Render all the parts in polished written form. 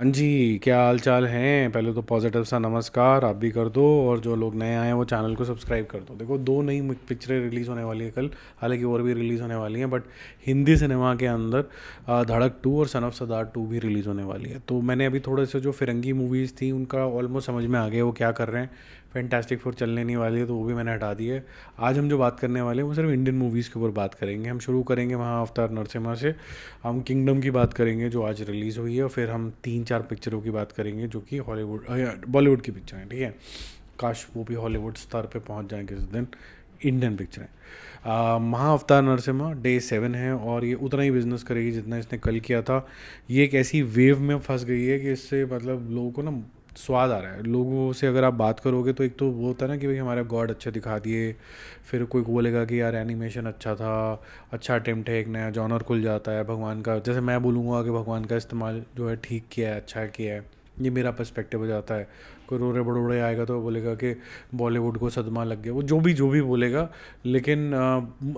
हाँ जी, क्या हाल चाल हैं? पहले तो पॉजिटिव सा नमस्कार आप भी कर दो, और जो लोग नए आए हैं वो चैनल को सब्सक्राइब कर दो। देखो, दो नई पिक्चरें रिलीज़ होने वाली है कल। हालांकि और भी रिलीज़ होने वाली हैं, बट हिंदी सिनेमा के अंदर धड़क 2 और सन ऑफ सरदार 2 भी रिलीज़ होने वाली है। तो मैंने अभी थोड़े से जो फिरंगी मूवीज़ थी उनका ऑलमोस्ट समझ में आ गया वो क्या कर रहे हैं। फैंटास्टिक फोर चलने नहीं वाली है तो वो भी मैंने हटा दी है। आज हम जो बात करने वाले हैं वो सिर्फ इंडियन मूवीज़ के ऊपर बात करेंगे। हम शुरू करेंगे वहाँ अवतार नरसिम्हा से। हम किंगडम की बात करेंगे जो आज रिलीज़ हुई है, और फिर हम 3-4 पिक्चरों की बात करेंगे जो कि हॉलीवुड बॉलीवुड की पिक्चर हैं। ठीक है, काश वो भी हॉलीवुड स्तर पे पहुंच जाएं किसी दिन। इंडियन पिक्चर है महा अवतार नरसिम्हा डे 7 है, और ये उतना ही बिजनेस करेगी जितना इसने कल किया था। ये एक ऐसी वेव में फंस गई है कि इससे मतलब लोगों को ना स्वाद आ रहा है। लोगों से अगर आप बात करोगे तो एक तो वो होता है ना कि भाई हमारे गॉड अच्छे दिखा दिए, फिर कोई बोलेगा कि यार एनिमेशन अच्छा था, अच्छा अटेम्प्ट है, एक नया जॉनर खुल जाता है भगवान का। जैसे मैं बोलूँगा कि भगवान का इस्तेमाल जो है ठीक किया है, अच्छा किया है, ये मेरा पर्सपेक्टिव हो जाता है। कोई रोड़े बड़ोड़े आएगा तो बोलेगा कि बॉलीवुड को सदमा लग गया, वो जो भी बोलेगा। लेकिन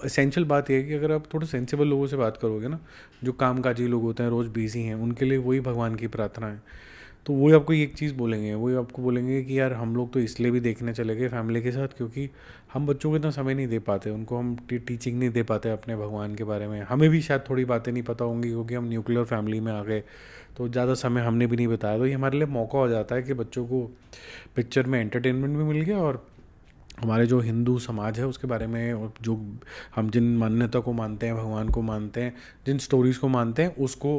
एसेंशियल बात यह है कि अगर आप थोड़े सेंसिबल लोगों से बात करोगे ना, जो कामकाजी लोग होते हैं, रोज़ बिजी हैं, उनके लिए वही भगवान की प्रार्थना है। तो वही आपको एक चीज़ बोलेंगे, वही आपको बोलेंगे कि यार हम लोग तो इसलिए भी देखने चले गए फैमिली के साथ क्योंकि हम बच्चों को इतना समय नहीं दे पाते, उनको हम टीचिंग नहीं दे पाते अपने भगवान के बारे में। हमें भी शायद थोड़ी बातें नहीं पता होंगी क्योंकि हम न्यूक्लियर फैमिली में आ गए, तो ज़्यादा समय हमने भी नहीं बताया। तो ये हमारे लिए मौका हो जाता है कि बच्चों को पिक्चर में एंटरटेनमेंट भी मिल गया, और हमारे जो हिंदू समाज है उसके बारे में, और जो हम जिन मान्यता को मानते हैं, भगवान को मानते हैं, जिन स्टोरीज़ को मानते हैं, उसको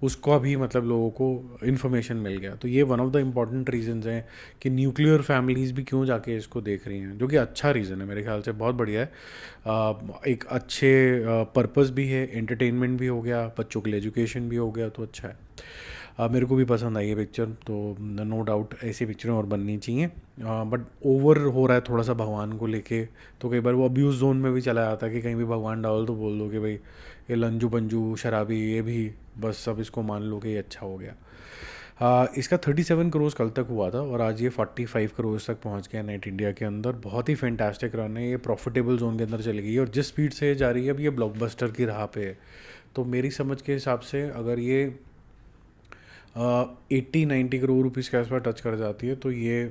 उसका भी मतलब लोगों को इन्फॉर्मेशन मिल गया। तो ये one of the important reasons हैं कि न्यूक्लियर फैमिलीज़ भी क्यों जाके इसको देख रही हैं, जो कि अच्छा रीज़न है मेरे ख्याल से, बहुत बढ़िया है। एक अच्छे पर्पस भी है, एंटरटेनमेंट भी हो गया, बच्चों के लिए एजुकेशन भी हो गया, तो अच्छा है। मेरे को भी पसंद आई है पिक्चर, तो नो डाउट ऐसी पिक्चरें और बननी चाहिए। बट ओवर हो रहा है थोड़ा सा भगवान को लेके, तो कई बार वो अब्यूज़ जोन में भी चला जाता है कि कहीं भी भगवान डाल तो बोल दो कि भाई ये लंजू पंजू शराबी, ये भी बस सब इसको मान लो कि ये अच्छा हो गया। इसका 37 करोड़ कल तक हुआ था, और आज ये 45 करोड़ तक पहुंच गया नेट इंडिया के अंदर। बहुत ही फैंटास्टिक रन है, ये प्रॉफिटेबल जोन के अंदर चली गई है, और जिस स्पीड से ये जा रही है अब ये ब्लॉकबस्टर की राह पे है। तो मेरी समझ के हिसाब से अगर ये 80-90 करोड़ रुपीज़ के आसपास टच कर जाती है तो ये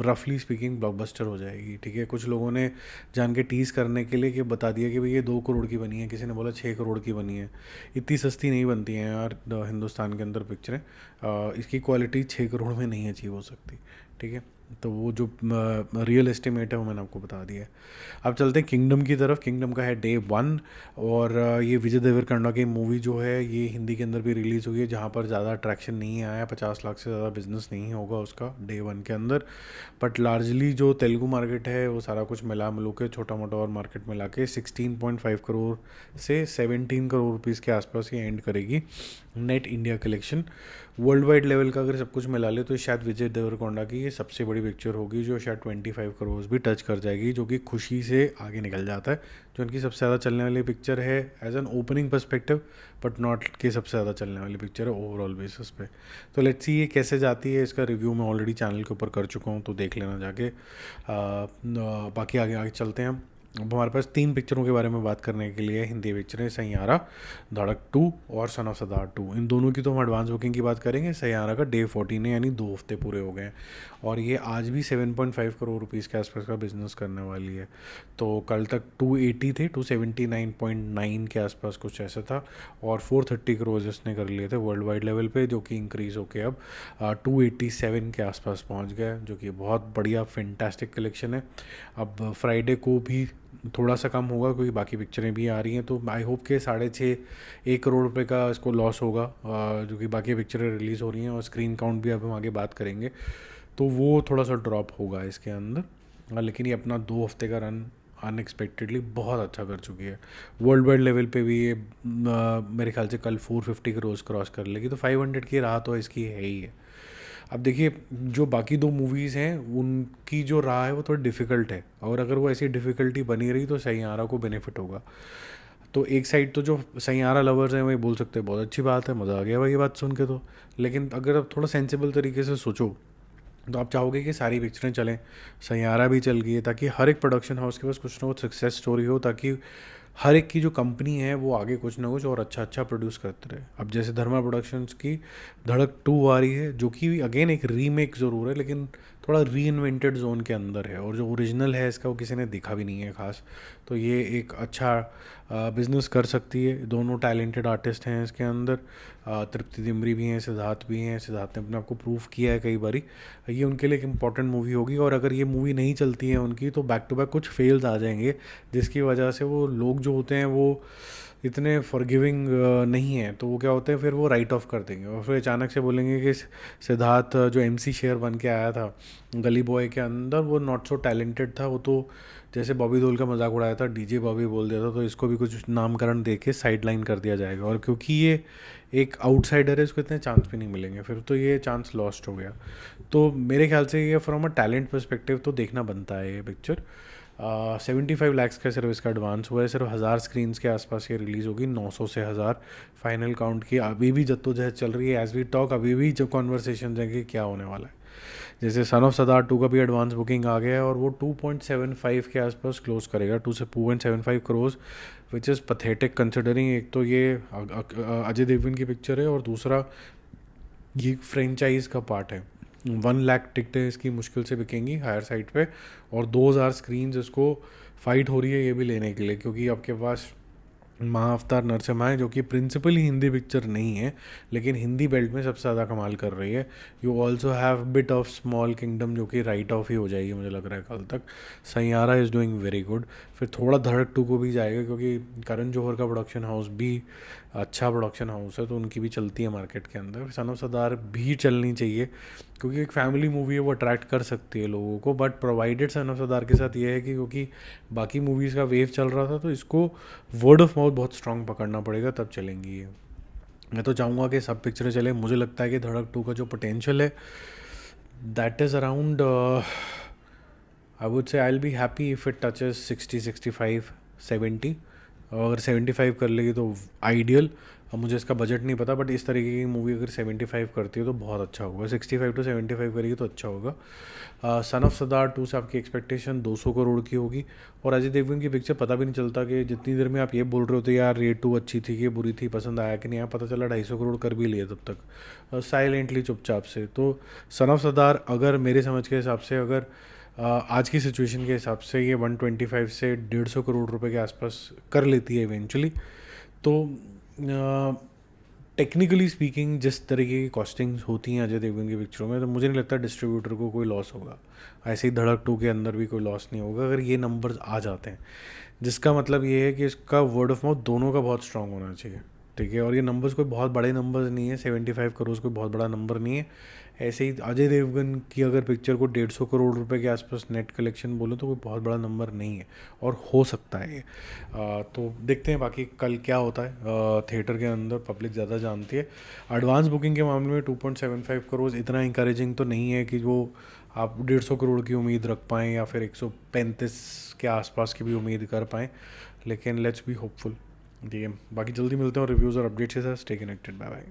रफली स्पीकिंग ब्लॉकबस्टर हो जाएगी। ठीक है, कुछ लोगों ने जान के टीज़ करने के लिए कि बता दिया कि भाई ये 2 करोड़ की बनी है, किसी ने बोला 6 करोड़ की बनी है। इतनी सस्ती नहीं बनती हैं यार हिंदुस्तान के अंदर पिक्चरें। इसकी क्वालिटी 6 करोड़ में नहीं अचीव हो सकती। ठीक है, तो वो जो रियल एस्टिमेट है वो मैंने आपको बता दिया है। अब चलते हैं किंगडम की तरफ। किंगडम का है डे 1, और ये विजय देवरकोंडा की मूवी जो है ये हिंदी के अंदर भी रिलीज़ हुई है, जहाँ पर ज़्यादा अट्रैक्शन नहीं आया, 50 लाख से ज़्यादा बिजनेस नहीं होगा उसका डे 1 के अंदर। बट लार्जली जो तेलुगु मार्केट है वो सारा कुछ मिला मिलू के, छोटा मोटा और मार्केट मिला के 16.5 करोड़ से 17 करोड़ रुपीज़ के आसपास ये एंड करेगी net India collection. World wide level का अगर सब कुछ मिला ले तो शायद विजय देवरकोंडा की ये सबसे बड़ी पिक्चर होगी जो शायद 25 करोड़ भी टच कर जाएगी, जो कि खुशी से आगे निकल जाता है। जो उनकी सबसे ज़्यादा चलने वाली पिक्चर है as an opening perspective, but not कि सबसे ज़्यादा चलने वाली पिक्चर है ओवरऑल बेसिस पे। तो लेट्स सी ये कैसे जाती है, इसका रिव्यू मैं ऑलरेडी चैनल के ऊपर कर चुका हूँ, तो देख लेना जाके। बाकी आगे आगे चलते हैं हम। अब हमारे पास 3 पिक्चरों के बारे में बात करने के लिए हिंदी पिक्चरें, सैयारा, धड़क 2 और सन ऑफ सरदार 2। इन दोनों की तो हम एडवांस बुकिंग की बात करेंगे। सैयारा का डे 14 है, यानी 2 हफ्ते पूरे हो गए हैं, और ये आज भी 7.5 करोड़ रुपीज़ के आसपास का बिजनेस करने वाली है। तो कल तक 280 थे, 279.9 के आसपास कुछ ऐसा था, और 430 करोड़ इसने कर लिए थे वर्ल्ड वाइड लेवल पे, जो कि इंक्रीज़ होके अब 287 के आसपास पहुंच गया, जो कि बहुत बढ़िया फैंटास्टिक कलेक्शन है। अब फ्राइडे को भी थोड़ा सा कम होगा क्योंकि बाकी पिक्चरें भी आ रही हैं, तो आई होप के 6.5-1 करोड़ रुपए का इसको लॉस होगा, जो कि बाकी पिक्चरें रिलीज़ हो रही हैं, और स्क्रीन काउंट भी अब हम आगे बात करेंगे, तो वो थोड़ा सा ड्रॉप होगा इसके अंदर। लेकिन ये अपना 2 हफ्ते का रन अनएक्सपेक्टेडली बहुत अच्छा कर चुकी है। वर्ल्ड वाइड लेवल पे भी ये मेरे ख्याल से कल 450 करोड़ क्रॉस कर लेगी, तो 500 की राह तो इसकी है ही है। अब देखिए, जो बाकी 2 मूवीज़ हैं उनकी जो राह है वो थोड़ी डिफ़िकल्ट है, और अगर वो ऐसी डिफ़िकल्टी बनी रही तो सैयारा को बेनिफिट होगा। तो एक साइड तो जो सैयारा लवर्स हैं वही बोल सकते हैं बहुत अच्छी बात है, मज़ा आ गया भाई ये बात सुन के। तो लेकिन अगर आप थोड़ा सेंसिबल तरीके से सोचो तो आप चाहोगे कि सारी पिक्चरें चलें, सैयारा भी चल गई है, ताकि हर एक प्रोडक्शन हाउस के पास कुछ ना कुछ सक्सेस स्टोरी हो, ताकि हर एक की जो कंपनी है वो आगे कुछ ना कुछ और अच्छा अच्छा प्रोड्यूस करते रहे। अब जैसे धर्मा प्रोडक्शंस की धड़क 2 आ रही है, जो कि अगेन एक रीमेक ज़रूर है लेकिन थोड़ा री इन्वेंटेड जोन के अंदर है, और जो ओरिजिनल है इसका वो किसी ने देखा भी नहीं है खास। तो ये एक अच्छा बिजनेस कर सकती है। दोनों टैलेंटेड आर्टिस्ट हैं इसके अंदर, तृप्ति दिमरी भी हैं, सिद्धार्थ भी हैं। सिद्धार्थ ने अपने आप को प्रूव किया है कई बारी। ये उनके लिए एक इम्पॉर्टेंट मूवी होगी, और अगर ये मूवी नहीं चलती है उनकी तो बैक टू बैक कुछ फेल्स आ जाएंगे, जिसकी वजह से वो लोग जो होते हैं वो इतने फॉरगिविंग नहीं है। तो वो क्या होते हैं, फिर वो राइट ऑफ कर देंगे और फिर अचानक से बोलेंगे कि सिद्धार्थ जो एमसी शेर बन के आया था गली बॉय के अंदर, वो नॉट सो टैलेंटेड था। वो तो जैसे बॉबी देओल का मजाक उड़ाया था, डीजे बॉबी बोल दिया था, तो इसको भी कुछ नामकरण दे के साइड लाइन कर दिया जाएगा। और क्योंकि ये एक आउटसाइडर है, इसको इतने चांस भी नहीं मिलेंगे, फिर तो ये चांस लॉस्ट हो गया। तो मेरे ख्याल से ये फ्रॉम अ टैलेंट पर्सपेक्टिव तो देखना बनता है ये पिक्चर। 75 लैक्स का सिर्फ इसका एडवांस हुआ है, सिर्फ 1000 स्क्रीन्स के आसपास ये रिलीज़ होगी, 900 से 1000 फाइनल काउंट की। अभी भी जद्दोजहद चल रही है एज वी टॉक, अभी भी जो कॉन्वर्सेशन है कि क्या होने वाला है। जैसे सन ऑफ सरदार 2 का भी एडवांस बुकिंग आ गया है, और वो 2.75 के आसपास क्लोज करेगा, 2.75 crore, which is pathetic considering. एक तो ये अजय देवगन की पिक्चर है, और दूसरा ये फ्रेंचाइज का पार्ट है। 1 लाख टिकटें इसकी मुश्किल से बिकेंगी हायर साइड पे, और 2000 स्क्रीन्स इसको फाइट हो रही है ये भी लेने के लिए, क्योंकि आपके पास महाअवतार नरसिम्हा है, जो कि प्रिंसिपली हिंदी पिक्चर नहीं है लेकिन हिंदी बेल्ट में सबसे ज़्यादा कमाल कर रही है। You also have bit of small kingdom, जो कि राइट ऑफ ही हो जाएगी मुझे लग रहा है कल तक। Saiyaara is doing very good. फिर थोड़ा धड़क 2 को भी जाएगा, क्योंकि करण जौहर का प्रोडक्शन हाउस भी अच्छा प्रोडक्शन हाउस है, तो उनकी भी चलती है मार्केट के अंदर। सन ऑफ सरदार भी चलनी चाहिए, क्योंकि एक फैमिली मूवी है, वो अट्रैक्ट कर सकती है लोगों को। बट प्रोवाइडेड सन ऑफ सरदार के साथ ये है कि क्योंकि बाकी मूवीज़ का वेव चल रहा था, तो इसको वर्ड ऑफ माउथ बहुत स्ट्रॉन्ग पकड़ना पड़ेगा, तब चलेंगी ये। मैं तो चाहूँगा कि सब पिक्चरें चले। मुझे लगता है कि धड़क 2 का जो पोटेंशियल है that is around, I would say I will be happy if it touches 60, 65, 70। अगर 75 कर लेगी तो आइडियल। अब मुझे इसका बजट नहीं पता, बट इस तरीके की मूवी अगर 75 करती है तो बहुत अच्छा होगा। 65 to 75 करेगी तो अच्छा होगा। सन ऑफ सरदार 2 से आपकी एक्सपेक्टेशन 200 करोड़ की होगी। और अजय देवगन की पिक्चर पता भी नहीं चलता कि जितनी देर में आप ये बोल रहे होते यार ये 2 अच्छी थी कि बुरी थी, पसंद आया कि नहीं आया, पता चला 250 करोड़ कर भी लिए तब तक साइलेंटली चुपचाप से। तो सन ऑफ सरदार अगर मेरे समझ के हिसाब से, अगर आज की सिचुएशन के हिसाब से ये 125 से 150 करोड़ रुपए के आसपास कर लेती है इवेंचुअली, तो टेक्निकली स्पीकिंग जिस तरीके की कॉस्टिंग्स होती हैं अजय देवगन की पिक्चरों में, तो मुझे नहीं लगता डिस्ट्रीब्यूटर को कोई लॉस होगा। ऐसे ही धड़क 2 के अंदर भी कोई लॉस नहीं होगा अगर ये नंबर्स आ जाते हैं, जिसका मतलब ये है कि इसका वर्ड ऑफ माउथ दोनों का बहुत स्ट्रांग होना चाहिए। ठीक है, और ये नंबर्स कोई बहुत बड़े नंबर्स नहीं है, 75 करोड़ कोई बहुत बड़ा नंबर नहीं है। ऐसे ही अजय देवगन की अगर पिक्चर को 150 करोड़ रुपए के आसपास नेट कलेक्शन बोलो तो कोई बहुत बड़ा नंबर नहीं है, और हो सकता है ये। तो देखते हैं बाकी कल क्या होता है। थिएटर के अंदर पब्लिक ज़्यादा जानती है। एडवांस बुकिंग के मामले में 2.75 करोड़ इतना इंकरेजिंग तो नहीं है कि वो आप 150 करोड़ की उम्मीद रख पाएँ, या फिर 135 के आसपास की भी उम्मीद कर पाएँ, लेकिन लेट्स बी होपफुल। ठीक है, बाकी जल्दी मिलते हैं और रिव्यूज़ और अपडेट्स के साथ। Stay connected, bye bye.